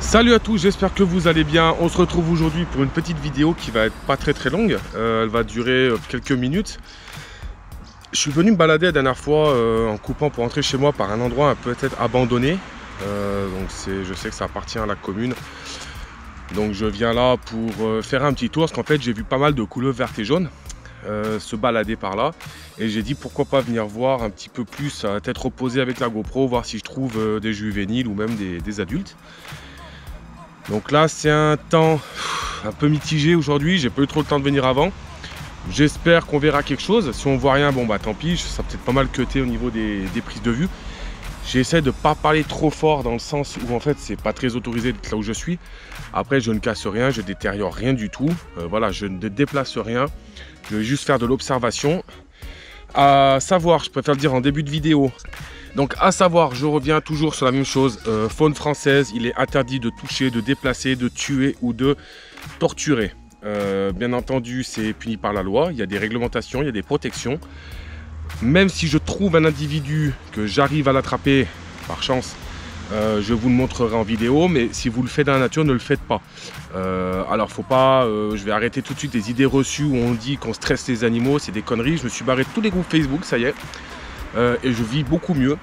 Salut à tous, j'espère que vous allez bien. On se retrouve aujourd'hui pour une petite vidéo qui va être pas très longue. Elle va durer quelques minutes. Je suis venu me balader la dernière fois en coupant pour entrer chez moi par un endroit peut-être abandonné. Donc je sais que ça appartient à la commune. Donc je viens là pour faire un petit tour parce qu'en fait j'ai vu pas mal de couleurs vertes et jaunes se balader par là. Et j'ai dit pourquoi pas venir voir un petit peu plus à tête reposée avec la GoPro, voir si je trouve des juvéniles ou même des adultes. Donc là c'est un temps un peu mitigé aujourd'hui, j'ai pas eu trop le temps de venir avant. J'espère qu'on verra quelque chose. Si on voit rien, bon bah tant pis, ça peut-être pas mal cuté au niveau des prises de vue. J'essaie de ne pas parler trop fort dans le sens où en fait c'est pas très autorisé d'être là où je suis. Après je ne casse rien, je détériore rien du tout. Voilà, je ne déplace rien. Je vais juste faire de l'observation. À savoir, je préfère le dire en début de vidéo. Donc à savoir, je reviens toujours sur la même chose. Faune française, il est interdit de toucher, de déplacer, de tuer ou de torturer. Bien entendu, c'est puni par la loi. Il y a des réglementations, il y a des protections. Même si je trouve un individu que j'arrive à l'attraper, par chance, je vous le montrerai en vidéo, mais si vous le faites dans la nature, ne le faites pas. Alors faut pas, je vais arrêter tout de suite les idées reçues où on dit qu'on stresse les animaux, c'est des conneries. Je me suis barré de tous les groupes Facebook, ça y est, et je vis beaucoup mieux.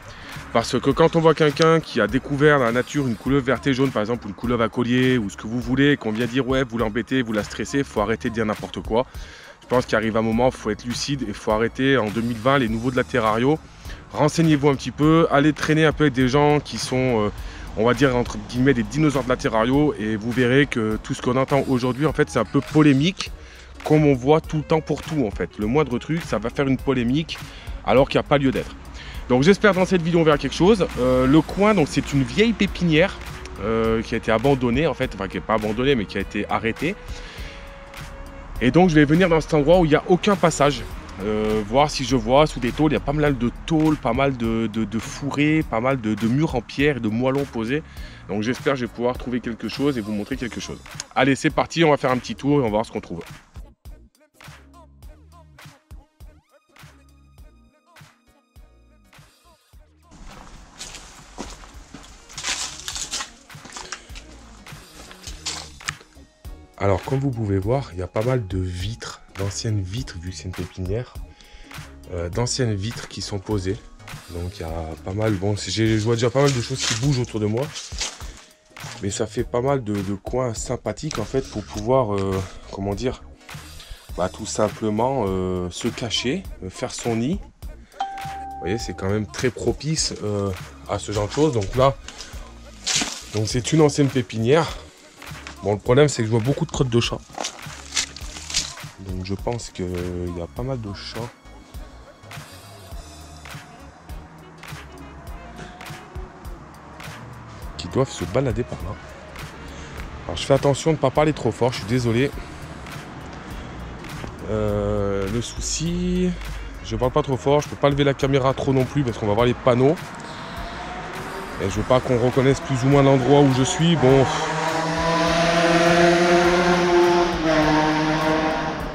Parce que quand on voit quelqu'un qui a découvert dans la nature une couleuvre verte et jaune, par exemple, ou une couleuvre à collier, ou ce que vous voulez, et qu'on vient dire ouais, vous l'embêtez, vous la stressez, il faut arrêter de dire n'importe quoi. Je pense qu'il arrive un moment, il faut être lucide et il faut arrêter en 2020 les nouveaux de la Terrario. Renseignez-vous un petit peu, allez traîner un peu avec des gens qui sont, on va dire, entre guillemets, des dinosaures de la Terrario, et vous verrez que tout ce qu'on entend aujourd'hui, en fait, c'est un peu polémique, comme on voit tout le temps pour tout, en fait. Le moindre truc, ça va faire une polémique, alors qu'il n'y a pas lieu d'être. Donc j'espère dans cette vidéo on verra quelque chose. Le coin, donc c'est une vieille pépinière qui a été abandonnée, en fait, enfin qui n'est pas abandonnée, mais qui a été arrêtée. Et donc je vais venir dans cet endroit où il n'y a aucun passage, voir si je vois sous des tôles. Il y a pas mal de tôles, pas mal de fourrés, pas mal de murs en pierre et de moellons posés. Donc j'espère que je vais pouvoir trouver quelque chose et vous montrer quelque chose. Allez, c'est parti, on va faire un petit tour et on va voir ce qu'on trouve. Alors comme vous pouvez voir, il y a pas mal de vitres, d'anciennes vitres, vu que c'est une pépinière, d'anciennes vitres qui sont posées. Donc il y a pas mal, bon, je vois déjà pas mal de choses qui bougent autour de moi. Mais ça fait pas mal de coins sympathiques en fait pour pouvoir, comment dire, bah, tout simplement se cacher, faire son nid. Vous voyez, c'est quand même très propice à ce genre de choses. Donc là, donc c'est une ancienne pépinière. Bon, le problème, c'est que je vois beaucoup de crottes de chats. Donc, je pense qu'il y a pas mal de chats. Qui doivent se balader par là. Alors, je fais attention de ne pas parler trop fort, je suis désolé. Le souci, je parle pas trop fort, je peux pas lever la caméra trop non plus parce qu'on va voir les panneaux. Et je veux pas qu'on reconnaisse plus ou moins l'endroit où je suis. Bon.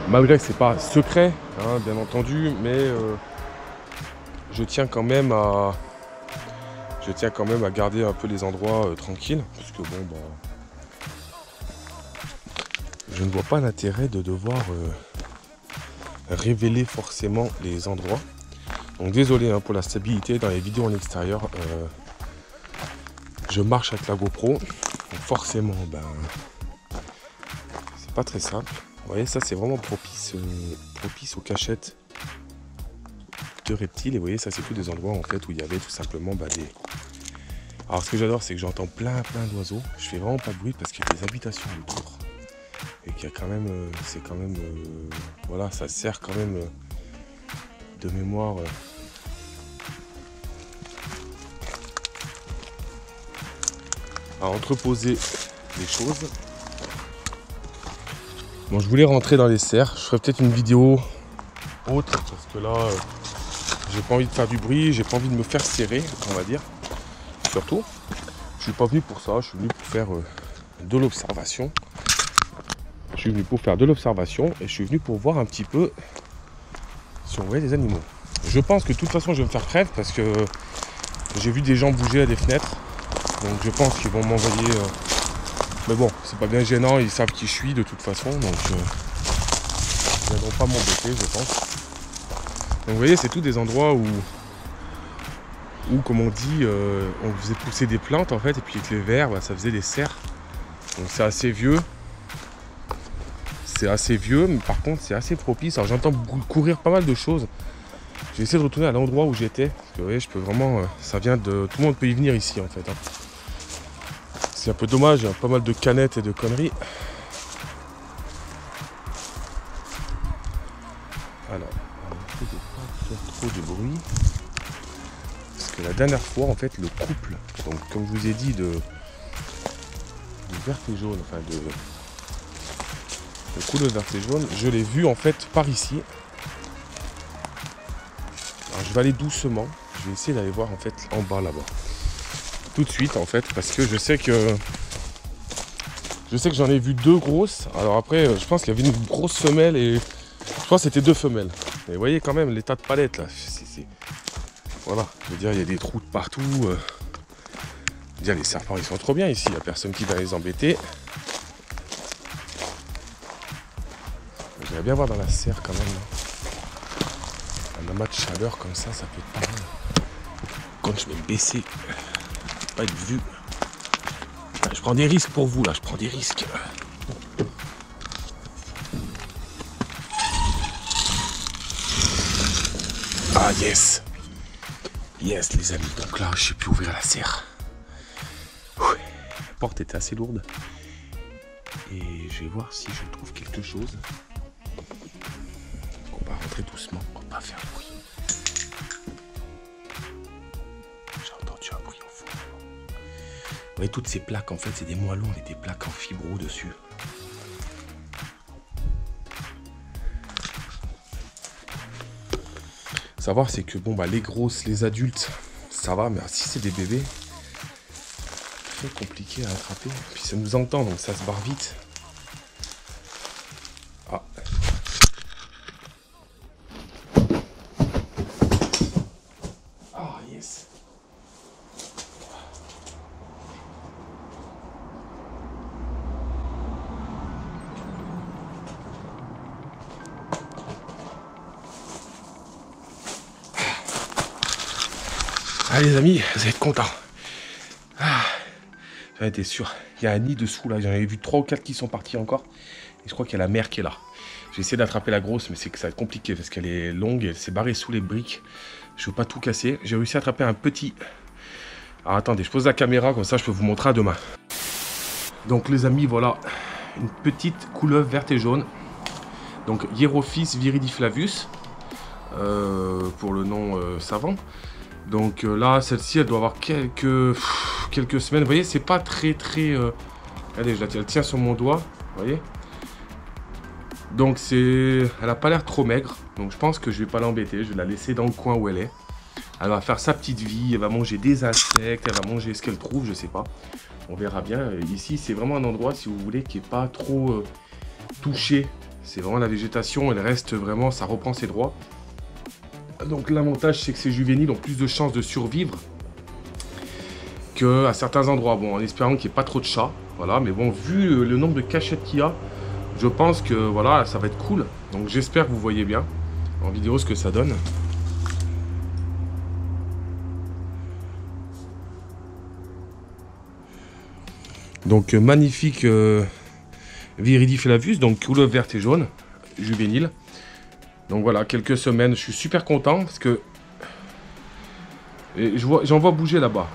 Malgré que c'est pas secret, hein, bien entendu, mais je tiens quand même à garder un peu les endroits tranquilles, parce que bon, bah, je ne vois pas l'intérêt de devoir révéler forcément les endroits. Donc désolé hein, pour la stabilité dans les vidéos en extérieur. Je marche avec la GoPro, donc forcément, ben, c'est pas très simple. Vous voyez, ça c'est vraiment propice aux cachettes de reptiles. Et vous voyez, ça c'est tous des endroits en fait où il y avait tout simplement bah, des... Alors ce que j'adore, c'est que j'entends plein d'oiseaux. Je fais vraiment pas de bruit parce qu'il y a des habitations autour. Et qu'il y a quand même, c'est quand même, voilà, ça sert quand même de mémoire. À entreposer les choses. Bon, je voulais rentrer dans les serres. Je ferai peut-être une vidéo autre parce que là, j'ai pas envie de faire du bruit, j'ai pas envie de me faire serrer, on va dire. Surtout, je suis pas venu pour ça. Je suis venu pour faire de l'observation. Je suis venu pour faire de l'observation et je suis venu pour voir un petit peu si on voyait des animaux. Je pense que de toute façon, je vais me faire crève parce que j'ai vu des gens bouger à des fenêtres. Donc je pense qu'ils vont m'envoyer Mais bon, c'est pas bien gênant, ils savent qui je suis de toute façon, donc ils viendront pas m'embêter, je pense. Donc vous voyez, c'est tous des endroits où comme on dit, on faisait pousser des plantes en fait, et puis avec les vers, bah, ça faisait des serres. Donc c'est assez vieux. C'est assez vieux, mais par contre c'est assez propice. Alors j'entends courir pas mal de choses. Je vais essayer de retourner à l'endroit où j'étais. Parce que vous voyez, je peux vraiment. Ça vient de. Tout le monde peut y venir ici en fait. Hein. C'est un peu dommage, il y a pas mal de canettes et de conneries. Alors, on va essayer de pas faire trop de bruit. Parce que la dernière fois, en fait, le couple, donc comme je vous ai dit, de vert et jaune, enfin de couleur vert et jaune, je l'ai vu en fait par ici. Alors je vais aller doucement, je vais essayer d'aller voir en fait en bas là-bas. Tout de suite en fait, parce que je sais que j'en ai vu deux grosses. Alors après, je pense qu'il y avait une grosse femelle et je pense que c'était deux femelles. Et vous voyez quand même l'état de palette là. Voilà, je veux dire, il y a des trous de partout. Je veux dire, les serpents ils sont trop bien ici, il n'y a personne qui va les embêter. J'aimerais bien voir dans la serre quand même. Un amas de chaleur comme ça peut être pas mal. Quand je vais me baisser, pas être vu. Je prends des risques pour vous là, je prends des risques. Ah yes. Yes les amis, donc là je sais plus ouvrir la serre. La porte était assez lourde. Et je vais voir si je trouve quelque chose. On va rentrer doucement, on va pas faire de bruit. J'ai entendu un bruit au fond. Vous voyez toutes ces plaques en fait c'est des moellons avec des plaques en fibro dessus. Savoir c'est que bon bah les grosses, les adultes, ça va, mais si c'est des bébés, c'est très compliqué à attraper. Puis ça nous entend donc ça se barre vite. Ah. Ah yes. Allez les amis, vous allez être contents. Ah, j'en étais sûr. Il y a un nid dessous là, j'en avais vu 3 ou 4 qui sont partis encore. Et je crois qu'il y a la mère qui est là. J'ai essayé d'attraper la grosse, mais c'est que ça va être compliqué parce qu'elle est longue et elle s'est barrée sous les briques. Je veux pas tout casser. J'ai réussi à attraper un petit. Alors attendez, je pose la caméra comme ça je peux vous montrer à demain. Donc les amis, voilà une petite couleuvre verte et jaune. Donc Hierophis viridiflavus pour le nom savant. Donc là, celle-ci, elle doit avoir quelques semaines. Vous voyez, c'est pas très... Regardez, elle tient sur mon doigt. Vous voyez. Donc elle a pas l'air trop maigre. Donc je pense que je vais pas l'embêter. Je vais la laisser dans le coin où elle est. Elle va faire sa petite vie. Elle va manger des insectes. Elle va manger ce qu'elle trouve, je sais pas. On verra bien. Ici, c'est vraiment un endroit, si vous voulez, qui est pas trop touché. C'est vraiment la végétation. Elle reste vraiment... Ça reprend ses droits. Donc l'avantage c'est que ces juvéniles ont plus de chances de survivre qu'à certains endroits. Bon, en espérant qu'il n'y ait pas trop de chats. Voilà, mais bon, vu le nombre de cachettes qu'il y a, je pense que voilà, ça va être cool. Donc j'espère que vous voyez bien en vidéo ce que ça donne. Donc magnifique viridiflavus, donc couleuvre verte et jaune, juvénile. Donc voilà, quelques semaines, je suis super content parce que j'en vois bouger là-bas.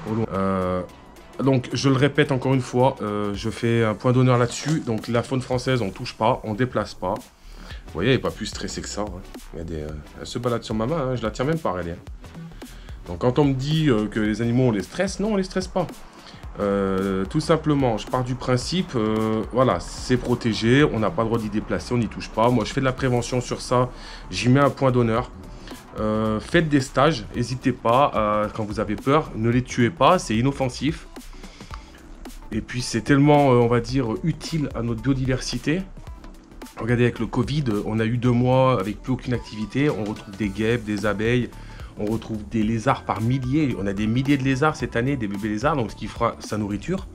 Donc je le répète encore une fois, je fais un point d'honneur là-dessus. Donc la faune française, on touche pas, on déplace pas. Vous voyez, elle n'est pas plus stressée que ça. Hein. Elle se balade sur ma main, hein, je la tiens même pas, elle est. Donc quand on me dit que les animaux on les stresse, non, on les stresse pas. Tout simplement, je pars du principe, voilà, c'est protégé, on n'a pas le droit d'y déplacer, on n'y touche pas. Moi, je fais de la prévention sur ça, j'y mets un point d'honneur. Faites des stages, n'hésitez pas, quand vous avez peur, ne les tuez pas, c'est inoffensif. Et puis, c'est tellement, on va dire, utile à notre biodiversité. Regardez, avec le Covid, on a eu 2 mois avec plus aucune activité, on retrouve des guêpes, des abeilles. On retrouve des lézards par milliers. On a des milliers de lézards cette année, des bébés lézards, donc ce qui fera sa nourriture.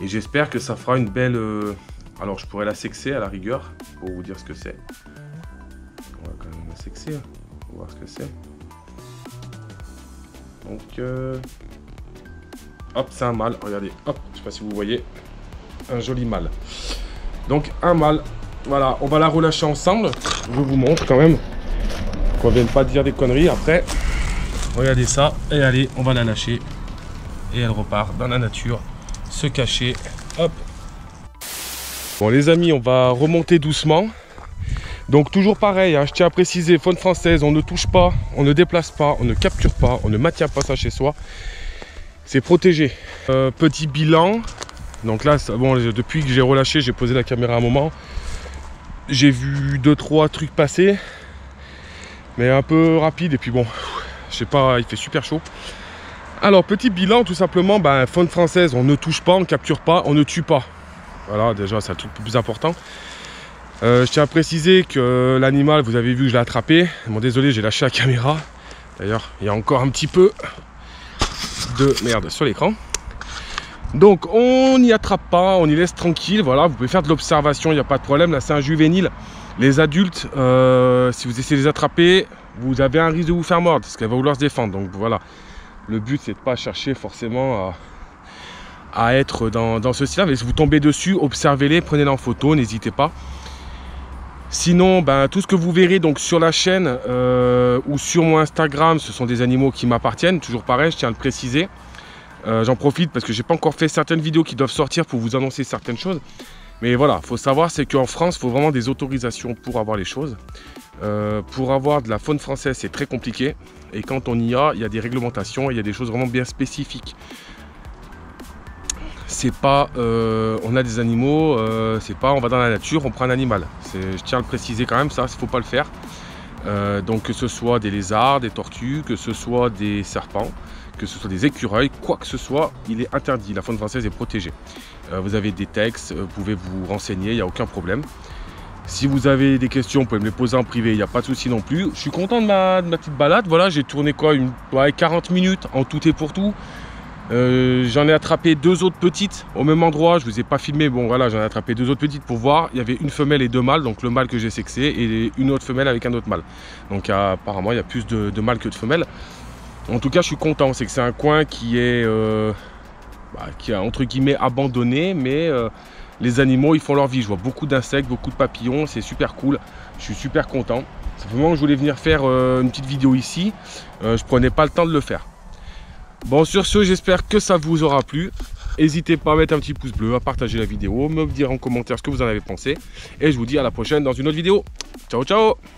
Et j'espère que ça fera une belle... Alors je pourrais la sexer à la rigueur, pour vous dire ce que c'est. On va quand même la sexer, pour voir ce que c'est. Donc... Hop, c'est un mâle, regardez, hop, je sais pas si vous voyez. Un joli mâle. Donc un mâle, voilà, on va la relâcher ensemble. Je vous montre quand même. Qu'on ne vienne pas dire des conneries après. Regardez ça, et allez, on va la lâcher. Et elle repart dans la nature, se cacher, hop. Bon les amis, on va remonter doucement. Donc toujours pareil, hein, je tiens à préciser, faune française, on ne touche pas, on ne déplace pas, on ne capture pas, on ne maintient pas ça chez soi. C'est protégé. Petit bilan. Donc là, bon, depuis que j'ai relâché, j'ai posé la caméra un moment. J'ai vu 2-3 trucs passer. Mais un peu rapide. Et puis bon, je sais pas, il fait super chaud. Alors, petit bilan, tout simplement, faune française, on ne touche pas, on ne capture pas, on ne tue pas. Voilà, déjà, c'est le truc le plus important. Je tiens à préciser que l'animal, vous avez vu, je l'ai attrapé. Bon, désolé, j'ai lâché la caméra. D'ailleurs, il y a encore un petit peu de merde sur l'écran. Donc on n'y attrape pas, on y laisse tranquille, voilà, vous pouvez faire de l'observation, il n'y a pas de problème. Là c'est un juvénile. Les adultes, si vous essayez de les attraper, vous avez un risque de vous faire mordre, parce qu'elle va vouloir se défendre. Donc voilà, le but c'est de pas chercher forcément à être dans ce style-là, mais si vous tombez dessus, observez-les, prenez-les en photo, n'hésitez pas. Sinon, tout ce que vous verrez donc sur la chaîne ou sur mon Instagram, ce sont des animaux qui m'appartiennent. Toujours pareil, je tiens à le préciser. J'en profite parce que j'ai pas encore fait certaines vidéos qui doivent sortir pour vous annoncer certaines choses. Mais voilà, il faut savoir, c'est qu'en France, il faut vraiment des autorisations pour avoir les choses. Pour avoir de la faune française, c'est très compliqué. Et quand on y a, il y a des réglementations, il y a des choses vraiment bien spécifiques. C'est pas on a des animaux, c'est pas on va dans la nature, on prend un animal. Je tiens à le préciser quand même, ça, il ne faut pas le faire. Donc que ce soit des lézards, des tortues, que ce soit des serpents, que ce soit des écureuils, quoi que ce soit, il est interdit. La faune française est protégée. Vous avez des textes, vous pouvez vous renseigner, il n'y a aucun problème. Si vous avez des questions, vous pouvez me les poser en privé, il n'y a pas de souci non plus. Je suis content de ma petite balade. Voilà, j'ai tourné quoi, 40 minutes en tout et pour tout. J'en ai attrapé 2 autres petites au même endroit. Je vous ai pas filmé, bon voilà, j'en ai attrapé 2 autres petites pour voir. Il y avait une femelle et 2 mâles, donc le mâle que j'ai sexé et une autre femelle avec un autre mâle. Donc apparemment il y a plus de mâles que de femelles. En tout cas je suis content, c'est que c'est un coin qui est entre guillemets abandonné, mais les animaux ils font leur vie. Je vois beaucoup d'insectes, beaucoup de papillons, c'est super cool. Je suis super content. C'est vraiment que je voulais venir faire une petite vidéo ici. Je prenais pas le temps de le faire. Bon, sur ce, j'espère que ça vous aura plu. N'hésitez pas à mettre un petit pouce bleu, à partager la vidéo, me dire en commentaire ce que vous en avez pensé. Et je vous dis à la prochaine dans une autre vidéo. Ciao, ciao!